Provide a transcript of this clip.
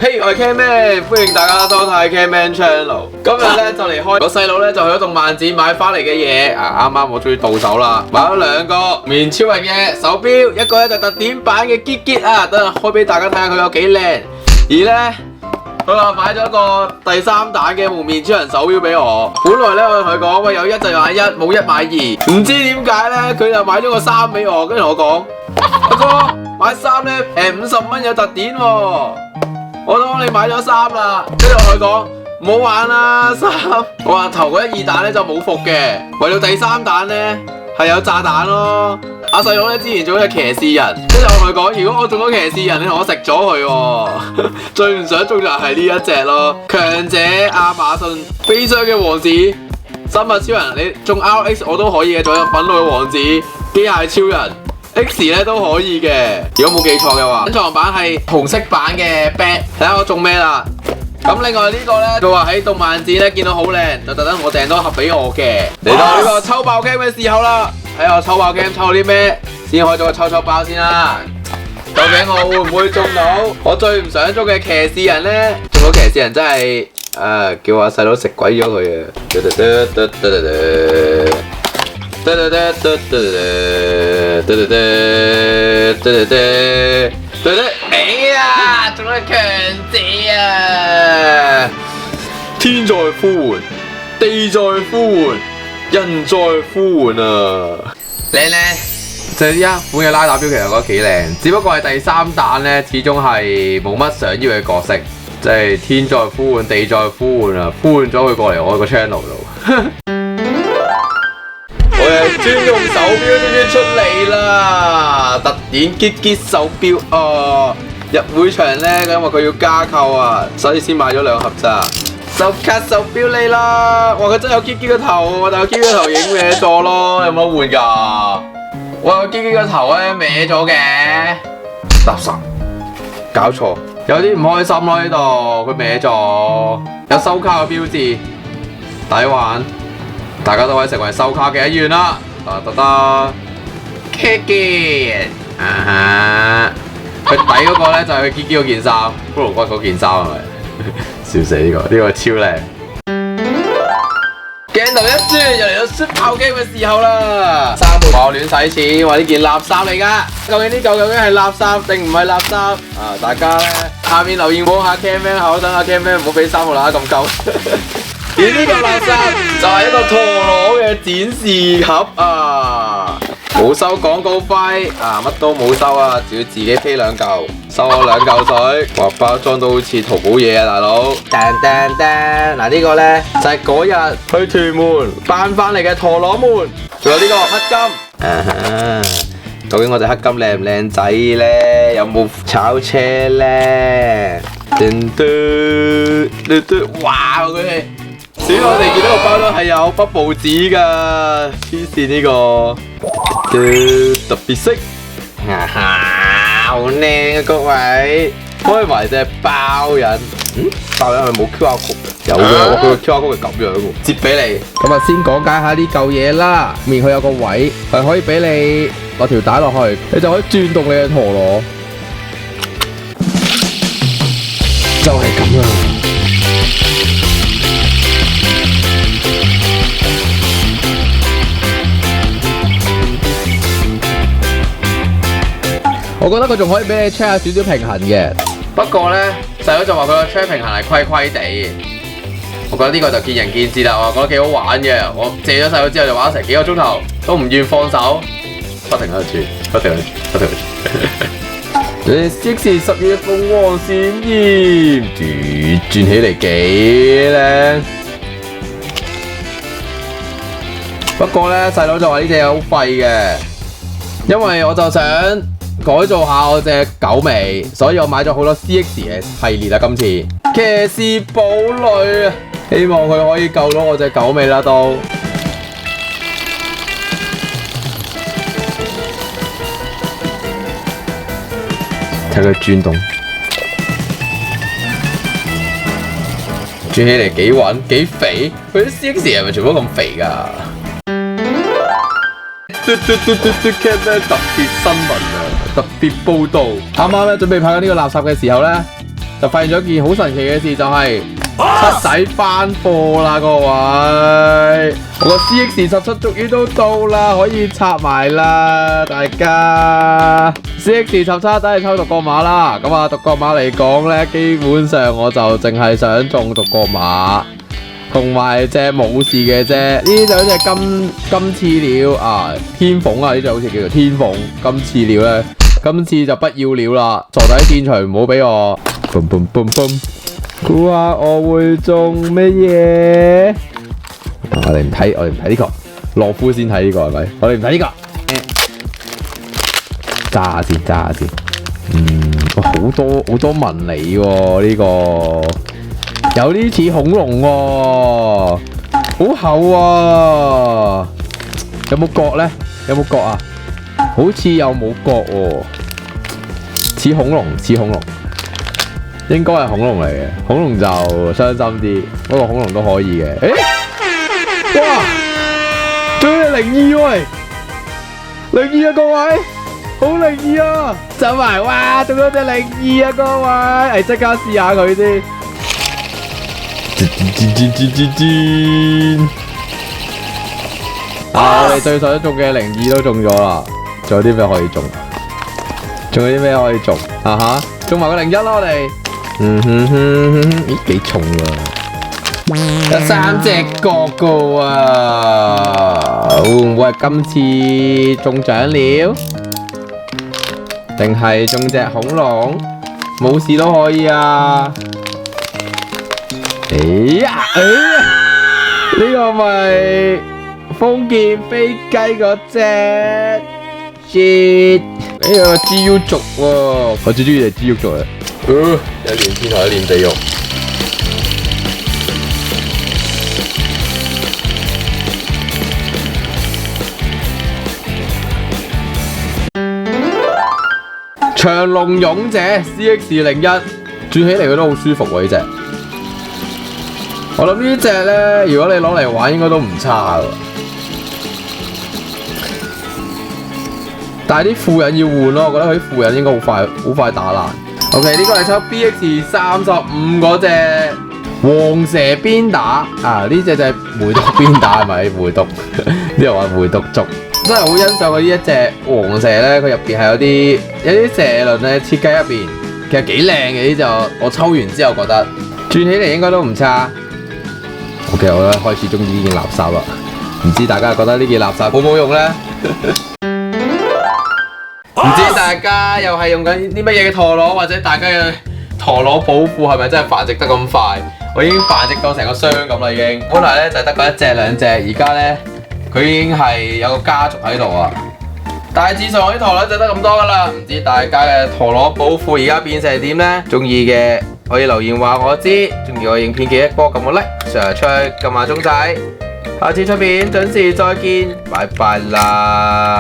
嘿，我係 Camman，歡迎大家收睇 Camman Channel。今日咧就嚟開，個細佬咧就去咗動漫展買翻嚟嘅嘢啊！啱啱我終於到手啦，買咗兩個面超人嘅手錶，一個咧就特典版嘅結結啊，等陣開俾大家睇下佢有幾靚。而咧佢話買咗一個第三彈嘅蒙面超人手錶俾我。本來咧我同佢講喂，有一就買一，冇一買二，唔知點解咧佢就買咗個衫俾我，跟住同我講阿哥買衫咧50蚊有特典喎。我當你買咗衫啦，跟住我同佢講唔好玩啦衫。我話頭嗰一二彈咧就冇伏嘅，為到第三彈咧係有炸彈咯。阿細佬咧之前做咗騎士人，跟住我同佢講，如果我中咗騎士人，你同我食咗佢喎。最唔想中就係呢一隻咯，強者亞馬遜，悲傷嘅王子，生物超人，你中 RX 我都可以嘅，仲有憤怒嘅王子，機械超人。X 咧都可以嘅，如果冇記錯嘅話，隱藏版係紅色版嘅 Bat， 睇下我中咩啦。咁另外呢個咧，佢話喺動漫展咧見到好靚，就特登我訂多盒俾我嘅。嚟到呢個抽爆 game 嘅時候啦，睇下我抽爆 game 抽啲咩，先開咗個抽包先啦。究竟我會唔會中到？我最唔想中嘅騎士人咧，中到騎士人真係叫阿細佬食鬼咗佢啊！哎呀，中咗強者啊！天在呼喚，地在呼喚，人在呼喚啊！靚靚，就係呢一款嘅拉打錶，其實我覺得幾靚，只不過係第三彈咧，始終係冇乜想要嘅角色，即係天在呼喚，地在呼喚啊！呼喚咗佢過嚟我個 channel 度。專用手錶終於出嚟啦！特典結結手錶啊！入會場咧，因為佢要加購啊，所以先買咗2盒咋。手卡手錶嚟啦！哇，佢真係有結結個頭，但係結結個頭影歪咗咯，有冇得換㗎？哇，結結個頭咧歪咗嘅，垃圾！搞錯，有啲唔開心咯呢度，佢歪咗，有收卡嘅標誌，抵玩。大家都可以成為收卡嘅一員啦！Kick it 佢底嗰個咧就係佢結結嗰件衫，骷髏骨嗰件衫係咪？笑死呢個超靚！鏡頭一轉，又嚟到出爆 game 嘅時候啦！三妹話我亂使錢，話呢件垃圾嚟㗎，究竟呢嚿究竟係垃圾定唔係垃圾？啊！大家咧下面留言幫下 Camman 口，等下 Camman 唔好俾3號乸咁鳩。而呢個垃圾就係一個陀螺嘅展示盒啊！冇收廣告費啊，乜都冇收啊，只要自己飛2嚿，收我2嚿水。哇，包裝到好似淘寶嘢啊，大佬！嗱呢個咧就係嗰日去屯門搬翻嚟嘅陀螺門，仲有呢個黑金。究竟我哋黑金靚唔靚仔咧？有冇炒車咧？哇！佢哋〜小我哋見到個包裝係有北報紙㗎，黐線呢個特別色，好靚啊各位！開埋隻包引，包引係冇 QR code 嘅，有嘅，佢個 QR code 係咁樣嘅，接俾你。咁啊，先講解下呢嚿嘢啦，面佢有個位係可以俾你落條帶落去，你就可以轉動你嘅陀螺，就係咁啦。我覺得佢仲可以俾你 check 下少少平衡嘅，不過咧細佬就話佢個 check 平衡係虧虧地。我覺得呢個就見仁見智啦，我覺得幾好玩嘅。我借咗細佬之後就玩咗成幾個鐘頭，都唔願放手，不停喺度轉，不停喺度轉。即時10月鳳凰閃焰，轉起嚟幾靚。不過咧細佬就話呢隻嘢好廢嘅，因為我就想改造下我隻狗尾，所以我買咗好多 CX 嘅系列啦。今次騎士堡壘啊，希望佢可以救到我隻狗尾啦都。睇佢轉動，轉起嚟幾穩幾肥，佢啲 CX 係咪全部都咁肥㗎？特別新聞啊！特別報導，啱啱咧準備拍緊呢個垃圾嘅時候咧，就發現咗一件好神奇嘅事，就係七仔翻貨啦，各位！我個 CX17終於都到啦，可以拆埋啦，大家。CX17 等係抽獨角馬啦，咁啊獨角馬嚟講呢，基本上我就淨係想中獨角馬，同埋隻冇事嘅啫。呢兩隻金翅鳥啊，天鳳啊，呢隻好似叫做天鳳金翅鳥呢。今次就不要料啦，傻仔戰錘唔好俾我。boom boom boom boom， 估下我會中乜嘢？我哋唔睇呢個，洛夫先睇呢個係咪？我哋唔睇呢個。揸下先。好多紋理喎呢個，有啲似恐龍喎，好厚啊！有冇角呢？有冇角啊？好似又冇角喎，似恐龍，應該係恐龍嚟嘅。恐龍就傷心啲，不過恐龍都可以嘅。哇！仲有靈異喂，靈異啊各位，好靈異啊！走埋，哇！仲有隻靈異啊各位，即刻試下佢先。我哋最想中嘅靈異都中咗啦。仲有啲咩可以中？中埋個01啦我哋。咦幾重喎？有3隻角噶喎，會唔會係今次中獎了？定係中隻恐龍？冇事都可以啊！呢個咪封劍飛雞嗰隻？呢個 GU 族喎，我最中意係 GU 族啊！一練天台一練地獄。長龍勇者 CX01，轉起嚟佢都好舒服喎呢隻。我諗呢隻咧，如果你攞嚟玩，應該都唔差喎。但係啲副引要換咯，我覺得佢啲副引應該好快打爛。OK， 呢個係抽 BX35嗰隻黃蛇鞭打啊！呢隻就係梅毒鞭打係咪？梅毒啲人話梅毒族，真係好欣賞佢呢一隻黃蛇咧，佢入邊係有啲蛇輪咧設計入邊，其實幾靚嘅呢隻。我抽完之後覺得轉起嚟應該都唔差。OK， 我咧開始中意呢件垃圾啦，唔知大家覺得呢件垃圾好唔好用咧？唔知大家又係用緊啲乜嘢嘅陀螺，或者大家嘅陀螺寶庫係咪真係繁殖得咁快？我已經繁殖到成個箱咁啦，已經。本來咧就得嗰1隻2隻，而家咧佢已經係有個家族喺度啊！大致上我啲陀螺就得咁多噶啦，唔知大家嘅陀螺寶庫而家變成點呢？中意嘅可以留言話我知，中意我影片記得幫我撳個 like，share 出去，撳埋鐘仔，下次出片準時再見，拜拜啦！